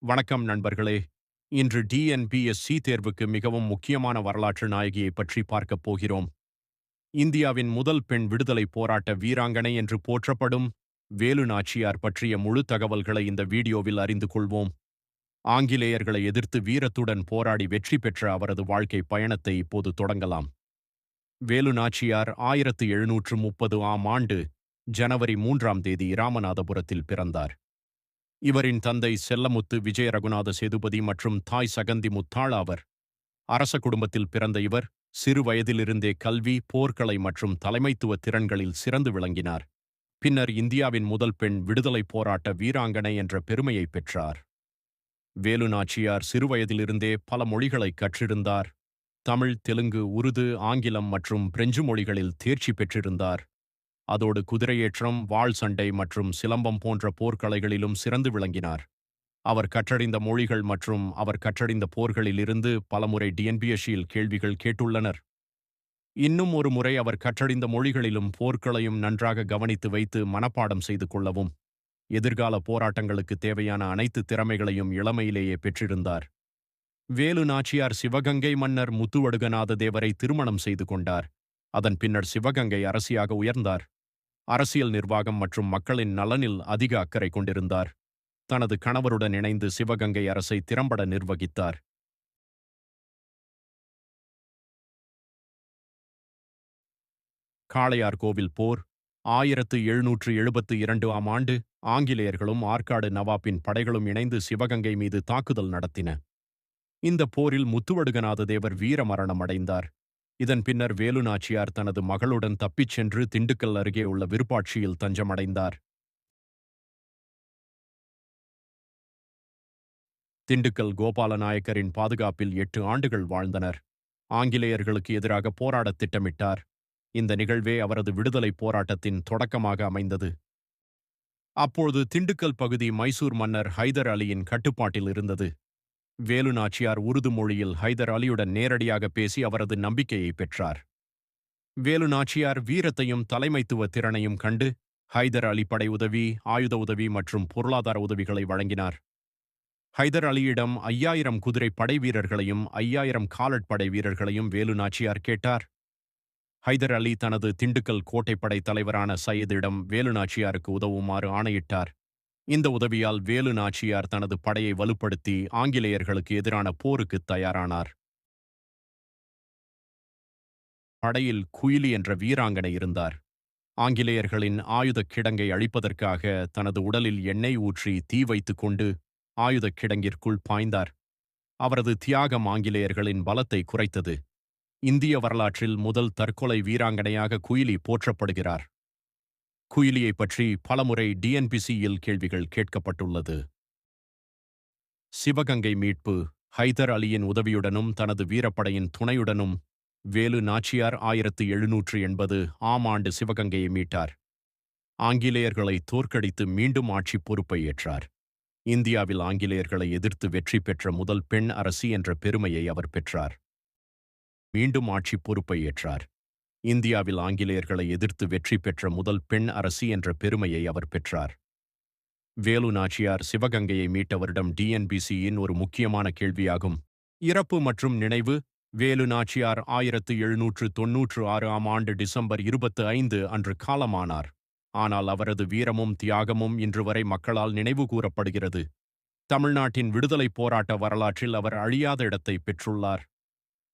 வணக்கம் நண்பர்களே. இன்று டிஎன்பிஎஸ்சி தேர்வுக்கு மிகவும் முக்கியமான வரலாற்று நாயகியை பற்றி பார்க்கப் போகிறோம். இந்தியாவின் முதல் பெண் விடுதலை போராட்ட வீராங்கனை என்று போற்றப்படும் வேலு நாச்சியார் பற்றிய முழு தகவல்களை இந்த வீடியோவில் அறிந்து கொள்வோம். ஆங்கிலேயர்களை எதிர்த்து வீரத்துடன் போராடி வெற்றி பெற்ற அவரது வாழ்க்கை பயணத்தை இப்போது தொடங்கலாம். வேலு நாச்சியார் 1730 ஆம் ஆண்டு ஜனவரி 3ஆம் தேதி இராமநாதபுரத்தில் பிறந்தார். இவரின் தந்தை செல்லமுத்து விஜய ரகுநாத சேதுபதி மற்றும் தாய் சகந்தி முத்தாள் ஆவர். அரச குடும்பத்தில் பிறந்த இவர் சிறு வயதிலிருந்தே கல்வி, போர்க்கலை மற்றும் தலைமைத்துவ திறன்களில் சிறந்து விளங்கினார். பின்னர் இந்தியாவின் முதல் பெண் விடுதலை போராட்ட வீராங்கனை என்ற பெருமையை பெற்றார். வேலு நாச்சியார் சிறுவயதிலிருந்தே பல மொழிகளை கற்றிருந்தார். தமிழ், தெலுங்கு, உருது, ஆங்கிலம் மற்றும் பிரெஞ்சு மொழிகளில் தேர்ச்சி பெற்றிருந்தார். அதோடு குதிரையேற்றம், வாள் சண்டை மற்றும் சிலம்பம் போன்ற போர்க்கலைகளிலும் சிறந்து விளங்கினார். அவர் கற்றறிந்த மொழிகள் மற்றும் அவர் கற்றறிந்த போர்களில் இருந்து பலமுறை டிஎன்பிஎஸ்சியில் கேள்விகள் கேட்டுள்ளனர். இன்னும் ஒரு முறை அவர் கற்றறிந்த மொழிகளிலும் போர்களையும் நன்றாக கவனித்து வைத்து மனப்பாடம் செய்து கொள்ளவும். எதிர்கால போராட்டங்களுக்கு தேவையான அனைத்து திறமைகளையும் இளமையிலேயே பெற்றிருந்தார். வேலு நாச்சியார் சிவகங்கை மன்னர் முத்துவடுகநாத தேவரை திருமணம் செய்து கொண்டார். அதன் பின்னர் சிவகங்கை அரசியாக உயர்ந்தார். அரசியல் நிர்வாகம் மற்றும் மக்களின் நலனில் அதிக அக்கறை கொண்டிருந்தார். தனது கணவருடன் இணைந்து சிவகங்கை அரசை திறம்பட நிர்வகித்தார். காளையார் கோவில் போர் 1772 ஆம் ஆண்டு ஆங்கிலேயர்களும் ஆற்காடு நவாப்பின் படைகளும் இணைந்து சிவகங்கை மீது தாக்குதல் நடத்தின. இந்த போரில் முத்துவடுகநாத தேவர் வீரமரணம் அடைந்தார். இதன் பின்னர் வேலு நாச்சியார் தனது மகளுடன் தப்பிச் சென்று திண்டுக்கல் அருகே உள்ள விருப்பாட்சியில் தஞ்சமடைந்தார். திண்டுக்கல் கோபாலநாயக்கரின் பாதுகாப்பில் 8 ஆண்டுகள் வாழ்ந்தனர். ஆங்கிலேயர்களுக்கு எதிராக போராடத் திட்டமிட்டார். இந்த நிகழ்வே அவரது விடுதலை போராட்டத்தின் தொடக்கமாக அமைந்தது. அப்பொழுது திண்டுக்கல் பகுதி மைசூர் மன்னர் ஹைதர் அலியின் கட்டுப்பாட்டில் இருந்தது. வேலு நாச்சியார் உருது மொழியில் ஹைதர் அலியுடன் நேரடியாக பேசி அவரது நம்பிக்கையை பெற்றார். வேலு நாச்சியார் வீரத்தையும் தலைமைத்துவ திறனையும் கண்டு ஹைதர் அலி படை உதவி, ஆயுத உதவி மற்றும் பொருளாதார உதவிகளை வழங்கினார். ஹைதர் அலியிடம் 5000 குதிரை படை வீரர்களையும் 5000 காலட்படை வீரர்களையும் வேலு நாச்சியார் கேட்டார். ஹைதர் அலி தனது திண்டுக்கல் கோட்டைப்படை தலைவரான சையதிடம் வேலு நாச்சியாருக்கு உதவுமாறு ஆணையிட்டார். இந்த உதவியால் வேலு நாச்சியார் தனது படையை வலுப்படுத்தி ஆங்கிலேயர்களுக்கு எதிரான போருக்கு தயாரானார். படையில் குயிலி என்ற வீராங்கனை இருந்தார். ஆங்கிலேயர்களின் ஆயுதக் கிடங்கை அழிப்பதற்காக தனது உடலில் எண்ணெய் ஊற்றி தீ வைத்துக் கொண்டு ஆயுதக் கிடங்கிற்குள் பாய்ந்தார். அவரது தியாகம் ஆங்கிலேயர்களின் பலத்தை குறைத்தது. இந்திய வரலாற்றில் முதல் தற்கொலை வீராங்கனையாக குயிலி போற்றப்படுகிறார். குயிலியை பற்றி பலமுறை டிஎன்பிஎஸ்சியில் கேள்விகள் கேட்கப்பட்டுள்ளது. சிவகங்கை மீட்பு ஹைதர் அலியின் உதவியுடனும் தனது வீரப்படையின் துணையுடனும் வேலு நாச்சியார் 1780 ஆம் ஆண்டு சிவகங்கையை மீட்டார். ஆங்கிலேயர்களை தோற்கடித்து மீண்டும் ஆட்சி பொறுப்பை ஏற்றார். இந்தியாவில் ஆங்கிலேயர்களை எதிர்த்து வெற்றி பெற்ற முதல் பெண் அரசி என்ற பெருமையை அவர் பெற்றார். மீண்டும் ஆட்சி பொறுப்பை ஏற்றார். இந்தியாவில் ஆங்கிலேயர்களை எதிர்த்து வெற்றி பெற்ற முதல் பெண் அரசி என்ற பெருமையை அவர் பெற்றார். வேலு நாச்சியார் சிவகங்கையை மீட்ட வருடம் டிஎன்பிஎஸ்சியின் ஒரு முக்கியமான கேள்வியாகும். இறப்பு மற்றும் நினைவு வேலு நாச்சியார் 1796 ஆம் ஆண்டு டிசம்பர் 25 அன்று காலமானார். ஆனால் அவரது வீரமும் தியாகமும் இன்று வரை மக்களால் நினைவு கூறப்படுகிறது. தமிழ்நாட்டின் விடுதலை போராட்ட வரலாற்றில் அவர் அழியாத இடத்தை பெற்றுள்ளார்.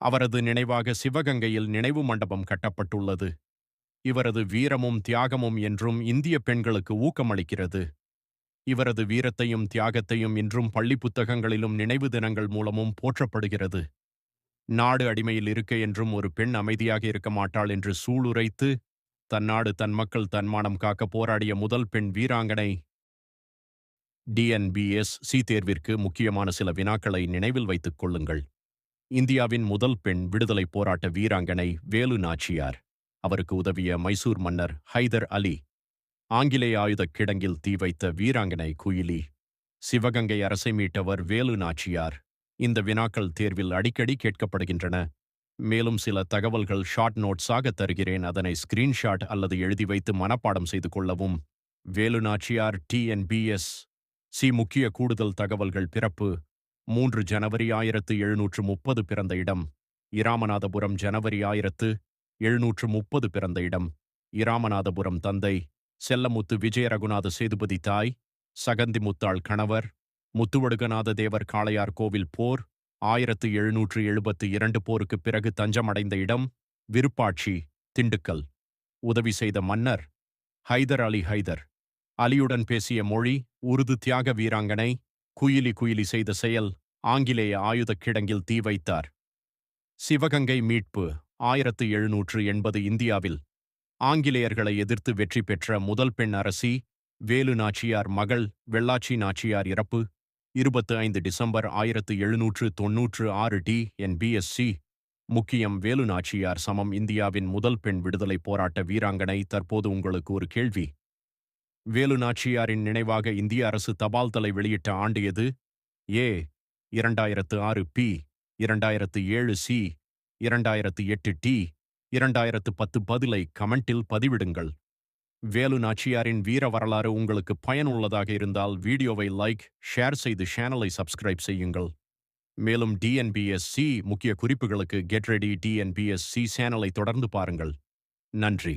அவரது நினைவாக சிவகங்கையில் நினைவு மண்டபம் கட்டப்பட்டுள்ளது. இவரது வீரமும் தியாகமும் என்றும் இந்திய பெண்களுக்கு ஊக்கமளிக்கிறது. இவரது வீரத்தையும் தியாகத்தையும் இன்றும் பள்ளி புத்தகங்களிலும் நினைவு தினங்கள் மூலமும் போற்றப்படுகிறது. நாடு அடிமையில் இருக்க என்றும் ஒரு பெண் அமைதியாக இருக்க மாட்டாள் என்று சூளுரைத்து தன் நாடு தன் மக்கள் தன்மானம் காக்க போராடிய முதல் பெண் வீராங்கனை. டிஎன்பிஎஸ்சி தேர்விற்கு முக்கியமான சில வினாக்களை நினைவில் வைத்துக் கொள்ளுங்கள். இந்தியாவின் முதல் பெண் விடுதலை போராட்ட வீராங்கனை வேலு நாச்சியார். அவருக்கு உதவிய மைசூர் மன்னர் ஹைதர் அலி. ஆங்கிலேய ஆயுதக் கிடங்கில் தீ வைத்த வீராங்கனை குயிலி. சிவகங்கை அரசை மீட்டவர் வேலு நாச்சியார். இந்த வினாக்கள் தேர்வில் அடிக்கடி கேட்கப்படுகின்றன. மேலும் சில தகவல்கள் ஷார்ட் நோட்ஸாக தருகிறேன். அதனை ஸ்கிரீன்ஷாட் அல்லது எழுதி வைத்து மனப்பாடம் செய்து கொள்ளவும். வேலு நாச்சியார் டிஎன்பிஎஸ் முக்கிய கூடுதல் தகவல்கள். பிறப்பு 3 ஜனவரி 1730 பிறந்த இடம் இராமநாதபுரம். ஜனவரி 1730 பிறந்த இடம் இராமநாதபுரம். தந்தை செல்லமுத்து விஜய ரகுநாத சேதுபதி. தாய் சகந்தி முத்தாள். கணவர் முத்துவடுகநாத தேவர். காளையார் கோவில் போர் 1772 போருக்கு பிறகு தஞ்சமடைந்த இடம் விருப்பாட்சி, திண்டுக்கல். உதவி செய்த மன்னர் ஹைதர் அலி. ஹைதர் அலியுடன் பேசிய மொழி உருது. தியாக வீராங்கனை குயிலி. குயிலி செய்த செயல் ஆங்கிலேய ஆயுதக் கிடங்கில் தீ வைத்தார். சிவகங்கை மீட்பு 1780. இந்தியாவில் ஆங்கிலேயர்களை எதிர்த்து வெற்றி பெற்ற முதல் பெண் அரசி வேலு நாச்சியார். மகள் வெள்ளாச்சி நாச்சியார். இறப்பு 25 டிசம்பர் 1796. டி.என்.பி.எஸ்.சி. முக்கியம். வேலு நாச்சியார் இந்தியாவின் முதல் பெண் விடுதலை போராட்ட வீராங்கனை. தற்போது உங்களுக்கு ஒரு கேள்வி. வேலு நாச்சியாரின் நினைவாக இந்திய அரசு தபால் தலை வெளியிட்ட ஆண்டு எது? ஏ 2006. பி 2007. சி 2008. டி 2010. பதிலை கமெண்டில் பதிவிடுங்கள். வேலு நாச்சியாரின் வீர வரலாறு உங்களுக்கு பயனுள்ளதாக இருந்தால் வீடியோவை லைக், ஷேர் செய்து சேனலை சப்ஸ்கிரைப் செய்யுங்கள். மேலும் டிஎன்பிஎஸ்சி முக்கிய குறிப்புகளுக்கு கெட் ரெடி டிஎன்பிஎஸ்சி சேனலை தொடர்ந்து பாருங்கள். நன்றி.